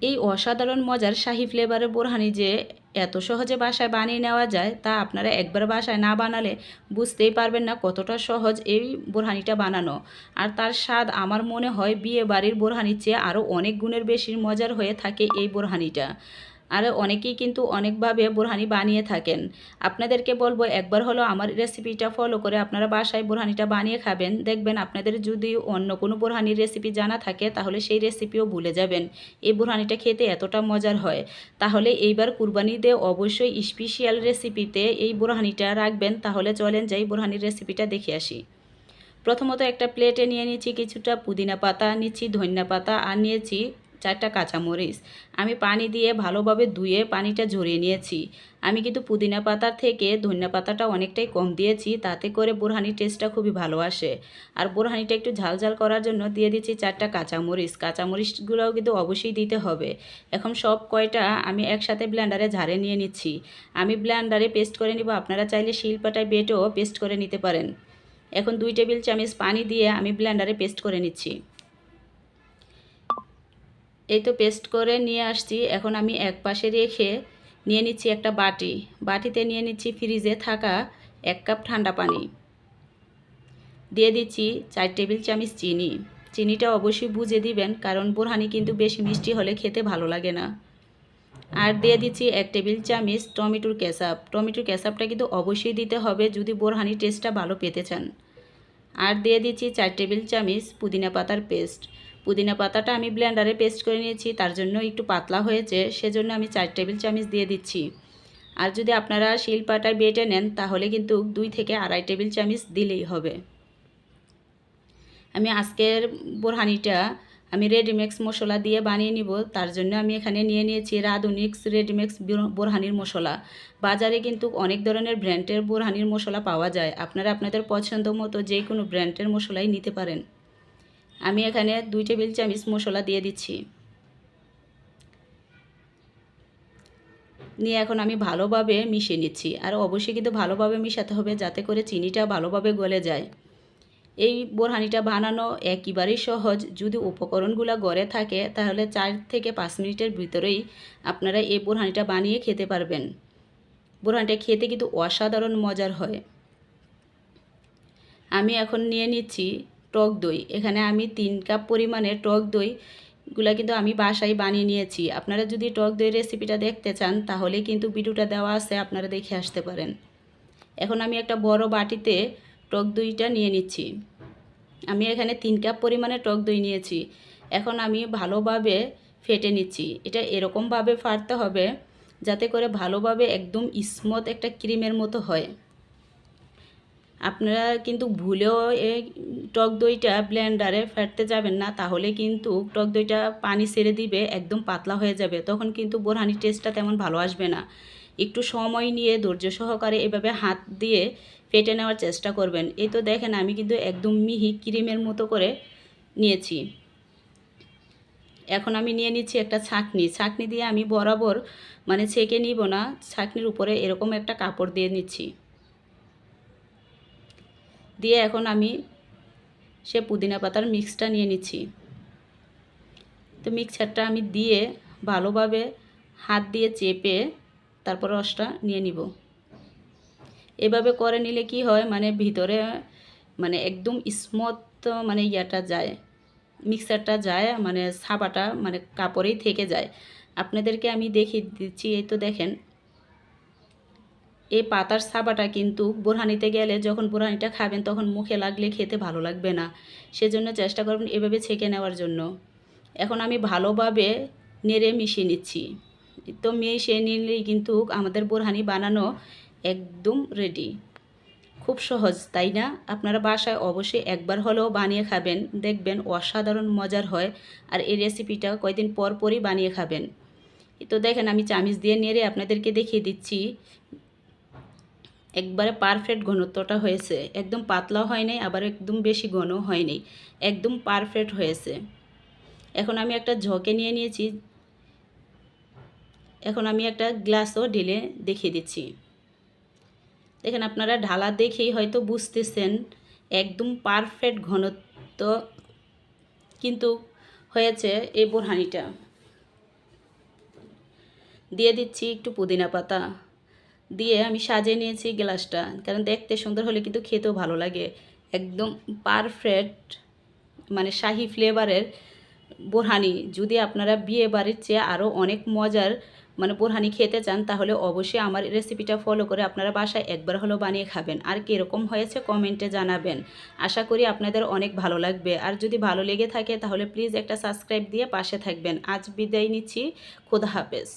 এই অসাধারণ মজার শাহি ফ্লেভারের বোরহানি যে এত সহজে বাসায় বানিয়ে নেওয়া যায় তা আপনারা একবার বাসায় না বানালে বুঝতেই পারবেন না কতটা সহজ এই বোরহানিটা বানানো। আর তার স্বাদ আমার মনে হয় বিয়ে বাড়ির বোরহানির চেয়ে আরও অনেক গুণের বেশি মজার হয়ে থাকে এই বোরহানিটা। আর অনেকেই কিন্তু অনেকভাবে বোরহানি বানিয়ে থাকেন। আপনাদেরকে বলবো একবার হলো আমার রেসিপিটা ফলো করে আপনারা বাসায় বোরহানিটা বানিয়ে খাবেন। দেখবেন আপনাদের যদি অন্য কোনো বোরহানির রেসিপি জানা থাকে তাহলে সেই রেসিপিও ভুলে যাবেন। এই বোরহানিটা খেতে এতটা মজার হয়। তাহলে এইবার কুরবানিতে অবশ্যই স্পেশাল রেসিপিতে এই বোরহানিটা রাখবেন। তাহলে চলেন যাই বোরহানির রেসিপিটা দেখে আসি। প্রথমত একটা প্লেটে নিয়ে নিচ্ছি কিছুটা পুদিনা পাতা, নিচ্ছি ধনিয়া পাতা আর নিয়েছি 4টা কাঁচামরিচ। আমি পানি দিয়ে ভালোভাবে ধুয়ে পানিটা ঝরিয়ে নিয়েছি। আমি কিন্তু পুদিনা পাতার থেকে ধনিয়া পাতাটা অনেকটাই কম দিয়েছি, তাতে করে বোরহানির টেস্টটা খুবই ভালো আসে। আর বোরহানিটা একটু ঝালঝাল করার জন্য দিয়ে দিচ্ছি 4টা কাঁচামরিচ। কাঁচামরিচগুলোও কিন্তু অবশ্যই দিতে হবে। এখন সব কয়টা আমি একসাথে ব্লেন্ডারে ঝাড়ে নিয়ে নিচ্ছি। আমি ব্লেন্ডারে পেস্ট করে নিব, আপনারা চাইলে শিলপাটায় বেটেও পেস্ট করে নিতে পারেন। এখন 2 টেবিল চামচ পানি দিয়ে আমি ব্লেন্ডারে পেস্ট করে নিচ্ছি। এই তো পেস্ট করে নিয়ে আসছি। এখন আমি এক পাশে রেখে নিয়ে নিচ্ছি একটা বাটি। বাটিতে নিয়ে নিচ্ছি ফ্রিজে থাকা 1 কাপ ঠান্ডা পানি। দিয়ে দিচ্ছি 4 টেবিল চামচ চিনি। চিনিটা অবশ্যই বুঝে দিবেন, কারণ বোরহানি কিন্তু বেশি মিষ্টি হলে খেতে ভালো লাগে না। আর দিয়ে দিচ্ছি 1 টেবিল চামচ টমেটোর কেচাপ। টমেটোর কেচাপটা কিন্তু অবশ্যই দিতে হবে যদি বোরহানির টেস্টটা ভালো পেতে চান। আর দিয়ে দিচ্ছি 4 টেবিল চামচ পুদিনা পাতার পেস্ট। পুদিনা পাতাটা আমি ব্লেন্ডারে পেস্ট করে নিয়েছি, তার জন্য একটু পাতলা হয়েছে, সেজন্য আমি 4 টেবিল চামচ দিয়ে দিচ্ছি। আর যদি আপনারা শিলপাটায় বেটে নেন তাহলে কিন্তু 2 থেকে আড়াই টেবিল চামচ দিলেই হবে। আমি আজকের বোরহানিটা আমি রেডিমিক্স মশলা দিয়ে বানিয়ে নিব, তার জন্য আমি এখানে নিয়ে নিয়েছি রাঁধুনিক্স রেডিমিক্স বোরহানির মশলা। বাজারে কিন্তু অনেক ধরনের ব্র্যান্ডের বোরহানির মশলা পাওয়া যায়, আপনারা আপনাদের পছন্দ মতো যে কোনো ব্র্যান্ডের মশলাই নিতে পারেন। আমি এখানে 2 টেবিল চামচ মশলা দিয়ে দিচ্ছি। নিয়ে এখন আমি ভালোভাবে মিশিয়ে নিচ্ছি। আর অবশ্যই কিন্তু ভালোভাবে মিশাতে হবে যাতে করে চিনিটা ভালোভাবে গলে যায়। এই বোরহানিটা বানানো একেবারেই সহজ, যদি উপকরণগুলো ঘরে থাকে তাহলে 4 থেকে 5 মিনিটের ভিতরেই আপনারা এই বোরহানিটা বানিয়ে খেতে পারবেন। বোরহানিটা খেতে কিন্তু অসাধারণ মজার হয়। আমি এখন নিয়ে নিচ্ছি টক দই। এখানে আমি 3 কাপ পরিমাণে টক দইগুলো কিন্তু আমি বাসায় বানিয়ে নিয়েছি। আপনারা যদি টক দই রেসিপিটা দেখতে চান তাহলে কিন্তু ভিডিওটা দেওয়া আছে, আপনারা দেখে আসতে পারেন। এখন আমি একটা বড় বাটিতে টক দইটা নিয়ে নিচ্ছি। আমি এখানে 3 কাপ পরিমাণে টক দই নিয়েছি। এখন আমি ভালোভাবে ফেটে নিচ্ছি। এটা এরকমভাবে ফাটতে হবে যাতে করে ভালোভাবে একদম স্মুথ একটা ক্রিমের মতো হয়। আপনারা কিন্তু ভুলেও এই টক দইটা ব্লেন্ডারে ফেটতে যাবেন না, তাহলে কিন্তু টক দইটা পানি ছেড়ে দিবে, একদম পাতলা হয়ে যাবে, তখন কিন্তু বোরহানির টেস্টটা তেমন ভালো আসবে না। একটু সময় নিয়ে ধৈর্য সহকারে এভাবে হাত দিয়ে ফেটে নেওয়ার চেষ্টা করবেন। এই তো দেখেন আমি কিন্তু একদম মিহি ক্রিমের মতো করে নিয়েছি। এখন আমি নিয়ে নিচ্ছি একটা ছাঁকনি। ছাঁকনি দিয়ে আমি বরাবর মানে ছেঁকে নিব না, ছাঁকনির উপরে এরকম একটা কাপড় দিয়ে নিচ্ছি। দিয়ে এখন আমি সে পুদিনা পাতার মিক্সটা নিয়ে নিচ্ছি। তো মিক্সচারটা আমি দিয়ে ভালোভাবে হাত দিয়ে চেপে তারপর রসটা নিয়ে নিব। এভাবে করে নিলে কি হয়, মানে ভিতরে মানে একদম স্মুথ মানে ইয়াটা যায়, মিক্সচারটা যায়, মানে ছাপাটা মানে কাপড়েই থেকে যায়। আপনাদেরকে আমি দেখিয়ে দিচ্ছি। এই তো দেখেন এই পাতার ছাপাটা কিন্তু বোরহানিতে গেলে যখন বোরহানিটা খাবেন তখন মুখে লাগলে খেতে ভালো লাগবে না, সেজন্য চেষ্টা করবেন এভাবে ছেঁকে নেওয়ার জন্য। এখন আমি ভালোভাবে নেড়ে মিশিয়ে নিচ্ছি। তো মিশিয়ে নিলেই কিন্তু আমাদের বোরহানি বানানো একদম রেডি। খুব সহজ তাই না? আপনারা বাসায় অবশ্যই একবার হলেও বানিয়ে খাবেন, দেখবেন অসাধারণ মজার হয়। আর এই রেসিপিটা কয়েকদিন পর পরই বানিয়ে খাবেন। তো দেখেন আমি চামচ দিয়ে নেড়ে আপনাদেরকে দেখিয়ে দিচ্ছি। একবারে পারফেক্ট ঘনত্বটা হয়েছে, একদম পাতলা হয় নাই আবার একদম বেশি ঘন হয় নাই, একদম পারফেক্ট হয়েছে। এখন আমি একটা ঝোঁকে নিয়ে নিয়েছি। এখন আমি একটা গ্লাসও ঢেলে দেখিয়ে দিচ্ছি। দেখেন আপনারা ঢালা দেখেই হয়তো বুঝতেছেন একদম পারফেক্ট ঘনত্ব কিন্তু হয়েছে এই বোরহানিটা। দিয়ে দিচ্ছি একটু পুদিনা পাতা, দিয়ে আমি সাজিয়ে নিয়েছি গ্লাসটা, কারণ দেখতে সুন্দর হলে কিন্তু খেতেও ভালো লাগে। একদম পারফেক্ট মানে শাহি ফ্লেভারের বোরহানি। যদি আপনারা বিয়ে বাড়ির চেয়ে আরও অনেক মজার মানে বোরহানি খেতে চান, তাহলে অবশ্যই আমার রেসিপিটা ফলো করে আপনারা বাসায় একবার হলেও বানিয়ে খাবেন। আর কীরকম হয়েছে কমেন্টে জানাবেন। আশা করি আপনাদের অনেক ভালো লাগবে। আর যদি ভালো লেগে থাকে তাহলে প্লিজ একটা সাবস্ক্রাইব দিয়ে পাশে থাকবেন। আজ বিদায় নিচ্ছি, খোদা হাফেজ।